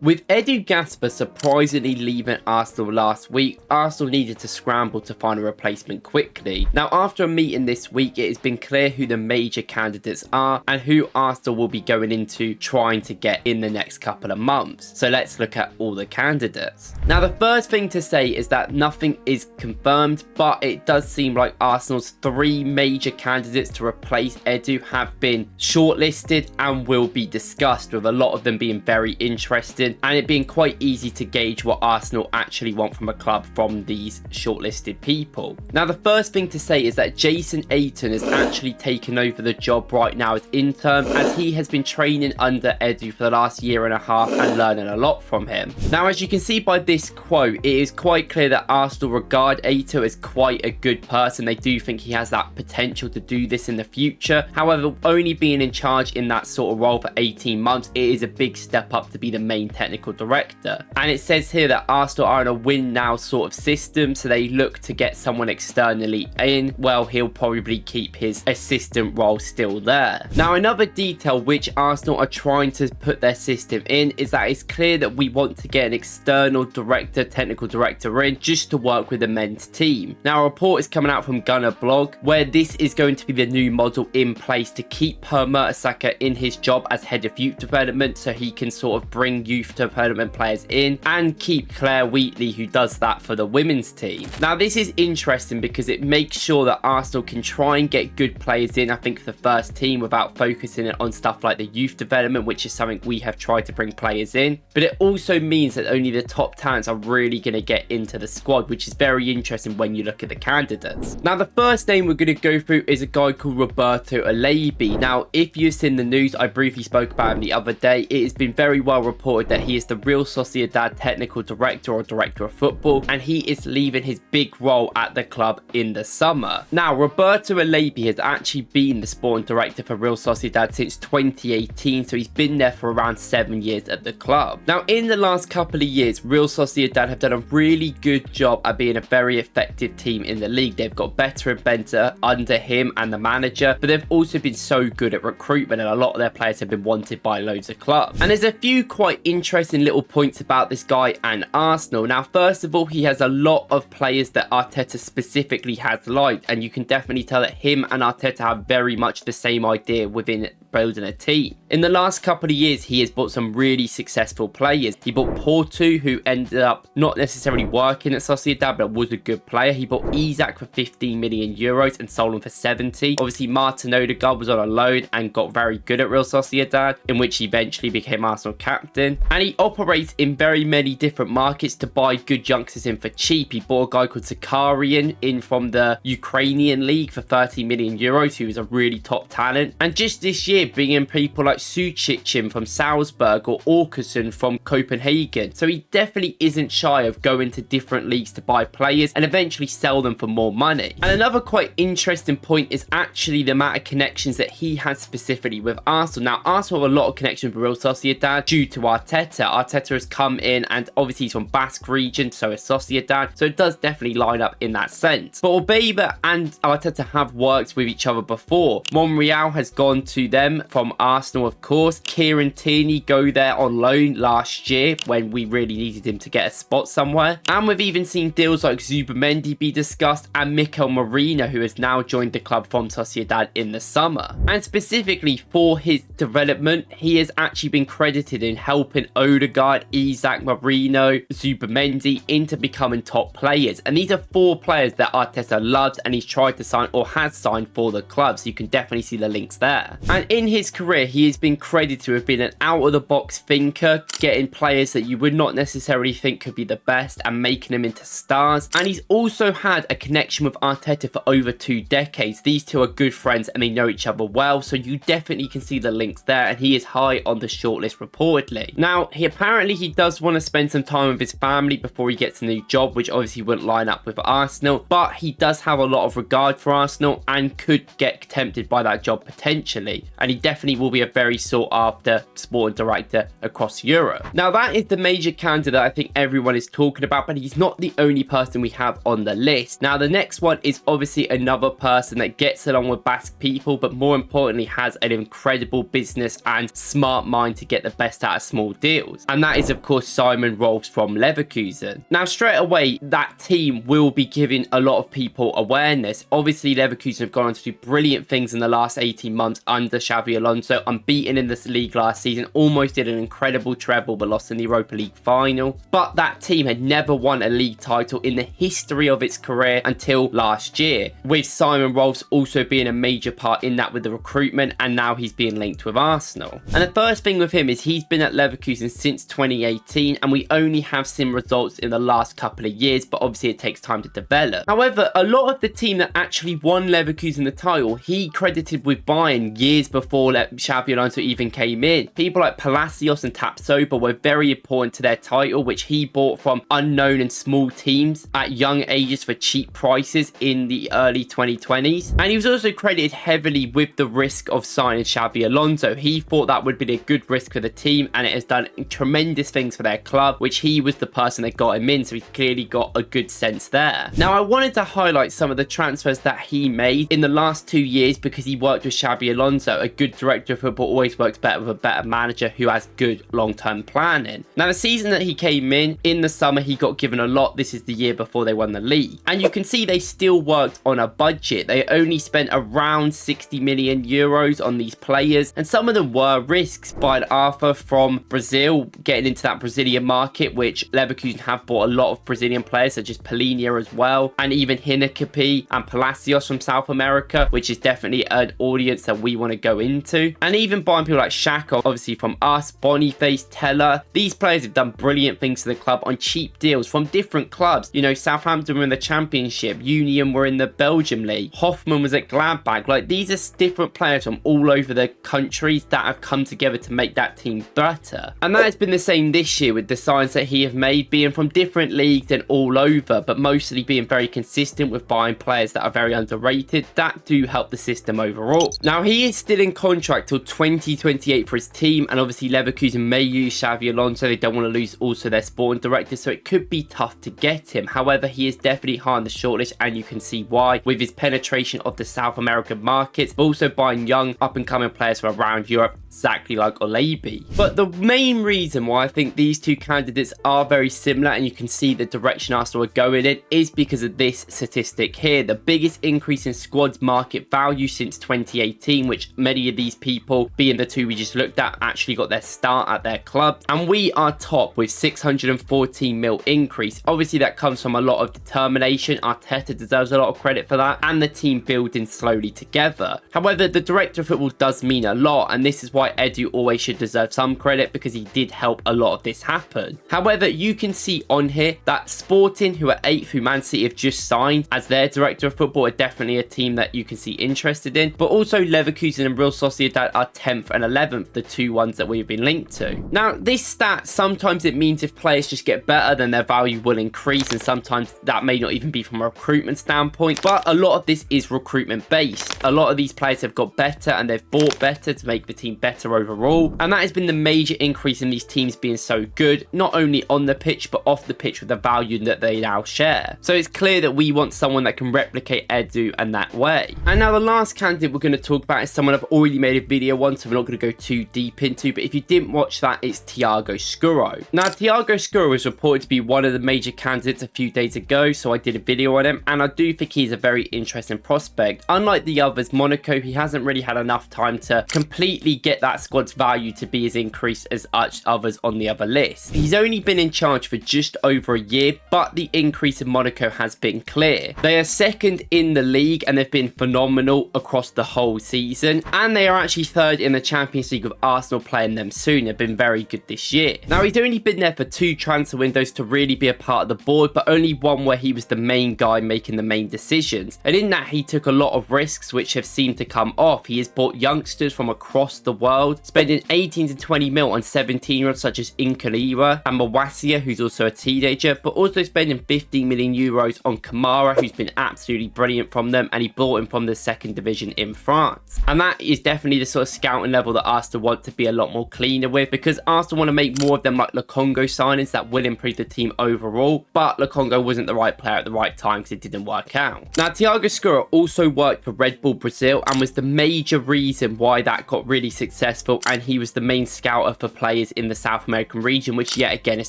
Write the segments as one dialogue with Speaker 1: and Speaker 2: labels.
Speaker 1: With Edu Gaspar surprisingly leaving Arsenal last week, Arsenal needed to scramble to find a replacement quickly. Now, after a meeting this week, it has been clear who the major candidates are and who Arsenal will be going into trying to get in the next couple of months. So let's look at all the candidates. Now, the first thing to say is that nothing is confirmed, but it does seem like Arsenal's three major candidates to replace Edu have been shortlisted and will be discussed, with a lot of them being very interesting and it being quite easy to gauge what Arsenal actually want from a club from these shortlisted people. Now, the first thing to say is that Jason Ayton has actually taken over the job right now as intern, as he has been training under Edu for the last year and a half and learning a lot from him. Now, as you can see by this quote, it is quite clear that Arsenal regard Ayton as quite a good person. They do think he has that potential to do this in the future. However, only being in charge in that sort of role for 18 months, it is a big step up to be the main technical director. And it says here that Arsenal are in a win now sort of system, so they look to get someone externally in. Well, he'll probably keep his assistant role still there. Now, another detail which Arsenal are trying to put their system in is that it's clear that we want to get an external director, technical director in just to work with the men's team. Now, a report is coming out from Gunner Blog where this is going to be the new model in place to keep Per Mertesacker in his job as head of youth development, so he can sort of bring youth development players in and keep Claire Wheatley, who does that for the women's team. Now, this is interesting because it makes sure that Arsenal can try and get good players in, I think, for the first team without focusing on stuff like the youth development, which is something we have tried to bring players in. But it also means that only the top talents are really going to get into the squad, which is very interesting when you look at the candidates. Now, the first name we're going to go through is a guy called Roberto Olabe. Now, if you've seen the news, I briefly spoke about him the other day. It has been very well reported that he is the Real Sociedad technical director or director of football, and he is leaving his big role at the club in the summer. Now, Roberto Olabe has actually been the sporting director for Real Sociedad since 2018, so he's been there for around 7 years at the club. Now, in the last couple of years, Real Sociedad have done a really good job at being a very effective team in the league. They've got better and better under him and the manager, but they've also been so good at recruitment, and a lot of their players have been wanted by loads of clubs. And there's a few quite interesting little points about this guy and Arsenal. Now, first of all, he has a lot of players that Arteta specifically has liked, and you can definitely tell that him and Arteta have very much the same idea within building a team. In the last couple of years, he has bought some really successful players. He bought Porto, who ended up not necessarily working at Sociedad, but was a good player. He bought Isak for 15 million euros and sold him for 70. Obviously, Martin Odegaard was on a loan and got very good at Real Sociedad, in which he eventually became Arsenal captain. And he operates in very many different markets to buy good youngsters in for cheap. He bought a guy called Zakarian in from the Ukrainian league for 30 million euros, who is a really top talent. And just this year, bringing people like Suchicin from Salzburg or Åkesson from Copenhagen. So he definitely isn't shy of going to different leagues to buy players and eventually sell them for more money. And another quite interesting point is actually the amount of connections that he has specifically with Arsenal. Now, Arsenal have a lot of connections with Real Sociedad due to Arteta. Arteta has come in, and obviously he's from Basque region, so is Sociedad, so it does definitely line up in that sense. But Olabe and Arteta have worked with each other before. Monreal has gone to them from Arsenal, of course. Kieran Tierney go there on loan last year when we really needed him to get a spot somewhere. And we've even seen deals like Zubimendi be discussed, and Mikel Merino, who has now joined the club from Sociedad in the summer. And specifically for his development, he has actually been credited in helping Odegaard, Isak, Merino, Zubimendi into becoming top players. And these are 4 players that Arteta loves and he's tried to sign or has signed for the club, so you can definitely see the links there. And in his career, he has been credited to have been an out-of-the-box thinker, getting players that you would not necessarily think could be the best and making them into stars. And he's also had a connection with Arteta for over 2 decades. These two are good friends and they know each other well, so you definitely can see the links there, and he is high on the shortlist reportedly. Now, he does want to spend some time with his family before he gets a new job, which obviously wouldn't line up with Arsenal, but he does have a lot of regard for Arsenal and could get tempted by that job potentially. And and he definitely will be a very sought after sporting director across Europe. Now that is the major candidate I think everyone is talking about, but he's not the only person we have on the list. Now the next one is obviously another person that gets along with Basque people, but more importantly has an incredible business and smart mind to get the best out of small deals, and that is of course Simon Rolfes from Leverkusen. Now straight away that team will be giving a lot of people awareness. Obviously Leverkusen have gone on to do brilliant things in the last 18 months under Xabi Alonso, unbeaten in this league last season, almost did an incredible treble but lost in the Europa League final. But that team had never won a league title in the history of its career until last year, with Simon Rolfes also being a major part in that with the recruitment, and now he's being linked with Arsenal. And the first thing with him is he's been at Leverkusen since 2018, and we only have seen results in the last couple of years, but obviously it takes time to develop. However, a lot of the team that actually won Leverkusen the title, he credited with buying years before Xabi Alonso even came in. People like Palacios and Tapsoba were very important to their title, which he bought from unknown and small teams at young ages for cheap prices in the early 2020s. And he was also credited heavily with the risk of signing Xabi Alonso. He thought that would be a good risk for the team, and it has done tremendous things for their club, which he was the person that got him in, so he's clearly got a good sense there. Now I wanted to highlight some of the transfers that he made in the last 2 years because he worked with Xabi Alonso. A good director of football always works better with a better manager who has good long-term planning. Now the season that he came in the summer, he got given a lot. This is the year before they won the league, and you can see they still worked on a budget. They only spent around 60 million euros on these players, and some of them were risks. Buying Arthur from Brazil, getting into that Brazilian market, which Leverkusen have bought a lot of Brazilian players such as Polinia as well, and even Hinakapi and Palacios from South America, which is definitely an audience that we want to go into. And even buying people like Xhaka, obviously from us, Boniface, Teller. These players have done brilliant things to the club on cheap deals from different clubs. You know, Southampton were in the Championship, Union were in the Belgium League, Hoffman was at Gladbach. Like, these are different players from all over the countries that have come together to make that team better. And that has been the same this year with the signs that he have made, being from different leagues and all over, but mostly being very consistent with buying players that are very underrated that do help the system overall. Now he is still in contract till 2028 for his team, and obviously Leverkusen may use Xabi Alonso. They don't want to lose also their sporting director, so it could be tough to get him. However, he is definitely high on the shortlist, and you can see why with his penetration of the South American markets, but also buying young up and coming players from around Europe, exactly like Olabe. But the main reason why I think these two candidates are very similar, and you can see the direction Arsenal are going in, is because of this statistic here. The biggest increase in squad's market value since 2018, which many of these people, being the two we just looked at, actually got their start at their club. And we are top with 614 mil increase. Obviously that comes from a lot of determination. Arteta deserves a lot of credit for that, and the team building slowly together. However, the director of football does mean a lot, and this is why Edu always should deserve some credit, because he did help a lot of this happen. However, you can see on here that Sporting, who are 8th, who Man City have just signed as their director of football, are definitely a team that you can see interested in. But also Leverkusen and Real Sociedad are 10th and 11th, the two ones that we've been linked to. Now, this stat, sometimes it means if players just get better, then their value will increase, and sometimes that may not even be from a recruitment standpoint, but a lot of this is recruitment based. A lot of these players have got better, and they've bought better to make the team better overall, and that has been the major increase in these teams being so good, not only on the pitch but off the pitch with the value that they now share. So it's clear that we want someone that can replicate Edu and that way. And now the last candidate we're going to talk about is someone I've already made a video on, so we're not going to go too deep into, but if you didn't watch that, it's Thiago Scuro. Now Thiago Scuro was reported to be one of the major candidates a few days ago, so I did a video on him, and I do think he's a very interesting prospect. Unlike the others, Monaco, he hasn't really had enough time to completely get that squad's value to be as increased as others on the other list. He's only been in charge for just over a year, but the increase in Monaco has been clear. They are second in the league, and they've been phenomenal across the whole season, and they are actually third in the Champions League, with Arsenal playing them soon. They've been very good this year. Now he's only been there for 2 transfer windows to really be a part of the board, but only one where he was the main guy making the main decisions, and in that he took a lot of risks which have seemed to come off. He has bought youngsters from across the world, spending 18 to 20 mil on 17-year-olds such as Inkalira and Mawasia, who's also a teenager, but also spending 15 million euros on Kamara, who's been absolutely brilliant from them, and he bought him from the 2nd division in France. And that is is definitely the sort of scouting level that Arsenal want to be a lot more cleaner with, because Arsenal want to make more of them like Lukongo signings that will improve the team overall, but Lukongo wasn't the right player at the right time because it didn't work out. Now, Thiago Scuro also worked for Red Bull Brazil and was the major reason why that got really successful, and he was the main scouter for players in the South American region, which yet again is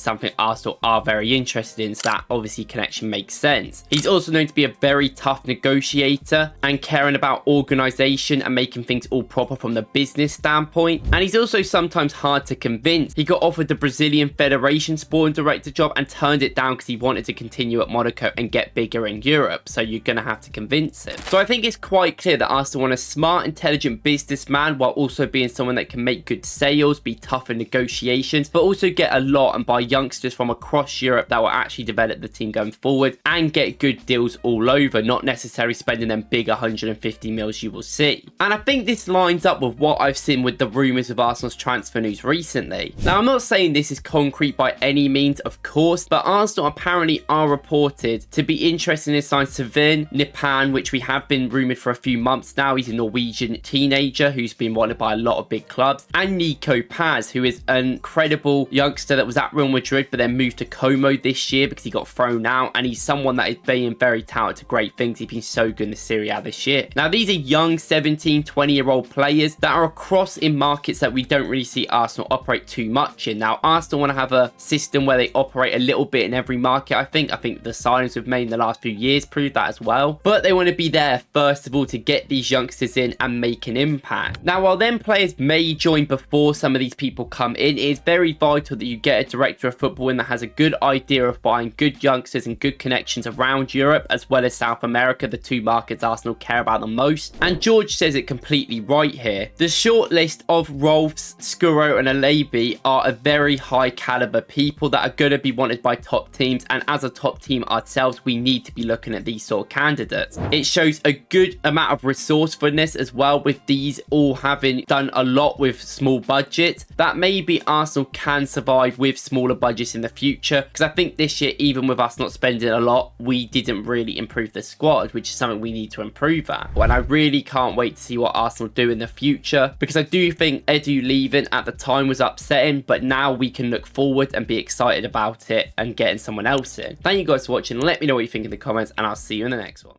Speaker 1: something Arsenal are very interested in, so that obviously connection makes sense. He's also known to be a very tough negotiator and caring about organisation and making things all proper from the business standpoint, and he's also sometimes hard to convince. He got offered the Brazilian Federation sporting director job and turned it down because he wanted to continue at Monaco and get bigger in Europe, so you're going to have to convince him. So I think it's quite clear that Arsenal want a smart, intelligent businessman while also being someone that can make good sales, be tough in negotiations, but also get a lot and buy youngsters from across Europe that will actually develop the team going forward and get good deals all over, not necessarily spending them big 150 mils you will see. And I think this lines up with what I've seen with the rumours of Arsenal's transfer news recently. Now, I'm not saying this is concrete by any means, of course, but Arsenal apparently are reported to be interested in signing Sven Nipan, which we have been rumoured for a few months now. He's a Norwegian teenager who's been wanted by a lot of big clubs, and Nico Paz, who is an incredible youngster that was at Real Madrid but then moved to Como this year because he got thrown out, and he's someone that is being very touted to great things. He's been so good in the Serie A this year. Now, these are young 17, 20-year-old players that are across in markets that we don't really see Arsenal operate too much in. Now, Arsenal want to have a system where they operate a little bit in every market, I think. I think the signings we've made in the last few years prove that as well. But they want to be there, first of all, to get these youngsters in and make an impact. Now, while them players may join before some of these people come in, it is very vital that you get a director of football in that has a good idea of buying good youngsters and good connections around Europe as well as South America, the two markets Arsenal care about the most. And George says it completely right here. The shortlist of Rolfes, Scuro and Olabe are a very high caliber people that are going to be wanted by top teams, and as a top team ourselves, we need to be looking at these sort of candidates. It shows a good amount of resourcefulness as well, with these all having done a lot with small budgets, that maybe Arsenal can survive with smaller budgets in the future, because I think this year, even with us not spending a lot, we didn't really improve the squad, which is something we need to improve at. And I really can't wait to see what Arsenal do in the future, because I do think Edu leaving at the time was upsetting, but now we can look forward and be excited about it and getting someone else in. Thank you guys for watching. Let me know what you think in the comments, and I'll see you in the next one.